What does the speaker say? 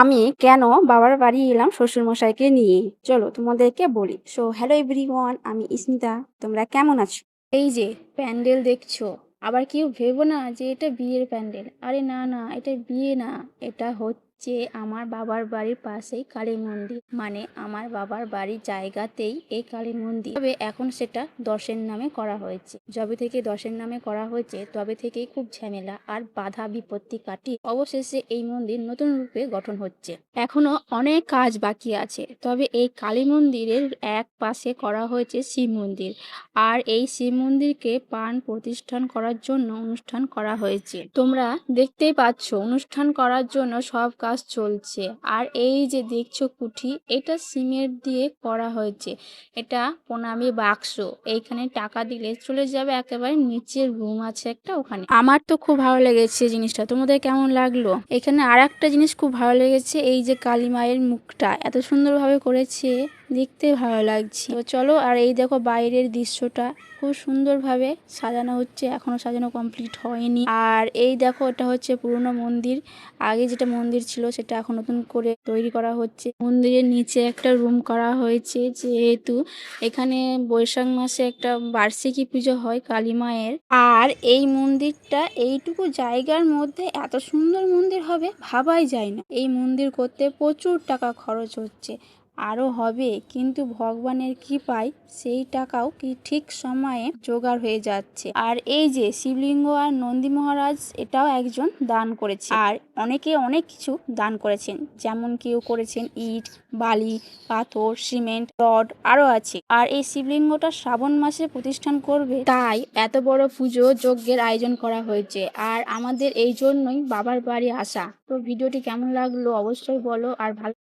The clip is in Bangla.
আমি কেন বাবার বাড়ি এলাম শ্বশুরমশাইকে নিয়ে? চলো তোমাদেরকে বলি। হ্যালো এভরিওয়ান, আমি স্মিতা। তোমরা কেমন আছো? এই যে প্যান্ডেল দেখছো, আবার কেউ ভেবো না যে এটা বিয়ের প্যান্ডেল। আরে না না, এটা বিয়ে না, এটা হচ্ছে আমার বাবার বাড়ির পাশেই কালী মন্দির। মানে আমার বাবার বাড়ির জায়গাতেই এই কালী মন্দির, তবে এখন সেটা দশের নামে করা হয়েছে। যবে থেকে দশের নামে করা হয়েছে তবে থেকেই খুব ঝামেলা আর বাধা বিপত্তি কাটিয়ে অবশেষে এই মন্দির নতুন রূপে গঠন হচ্ছে। এখনো অনেক কাজ বাকি আছে, তবে এই কালী মন্দিরের এক পাশে করা হয়েছে শিব মন্দির। আর এই শিব মন্দিরকে প্রাণ প্রতিষ্ঠান করার জন্য অনুষ্ঠান করা হয়েছে। তোমরা দেখতেই পাচ্ছ অনুষ্ঠান করার জন্য সব কাজ চলছে। আর এই যে দেখছো কুঠি, এটা সিমেন্ট দিয়ে করা হয়েছে। এটা প্রণামী বাক্স, এইখানে টাকা দিলে চলে যাবে একেবারে নিচের রুম আছে একটা, ওখানে। আমার তো খুব ভালো লেগেছে জিনিসটা, তোমাদের কেমন লাগলো? এখানে আর একটা জিনিস খুব ভালো লেগেছে, এই যে কালী মায়ের মুখটা এত সুন্দরভাবে করেছে, দেখতে ভালো লাগছে। তো চলো, আর এই দেখো বাইরের দৃশ্যটা খুব সুন্দরভাবে সাজানো হচ্ছে, এখনো সাজানো কমপ্লিট হয়নি। আর এই দেখো, এটা হচ্ছে পুরনো মন্দির। আগে যেটা মন্দির ছিল সেটা এখন নতুন করে তৈরি করা হচ্ছে। মন্দিরের নিচে একটা রুম করা হয়েছে, যেহেতু এখানে বৈশাখ মাসে একটা বার্ষিকী পুজো হয় কালী মায়ের। আর এই মন্দিরটা এইটুকু জায়গার মধ্যে এত সুন্দর মন্দির হবে ভাবাই যায় না। এই মন্দির করতে প্রচুর টাকা খরচ হচ্ছে, আরও হবে, কিন্তু ভগবানের কৃপায় সেই টাকাও কি ঠিক সময়ে জোগাড় হয়ে যাচ্ছে। আর এই যে শিবলিঙ্গ আর নন্দী মহারাজ, এটাও একজন দান করেছে। আর অনেকে অনেক কিছু দান করেছেন, যেমন কেউ করেছেন ইট, বালি, পাথর, সিমেন্ট, রড, আরও আছে। আর এই শিবলিঙ্গটা শ্রাবণ মাসে প্রতিষ্ঠান করবে, তাই এত বড় পুজো যজ্ঞের আয়োজন করা হয়েছে। আর আমাদের এই জন্যই বাবার বাড়ি আসা। তো ভিডিওটি কেমন লাগলো অবশ্যই বলো, আর ভালো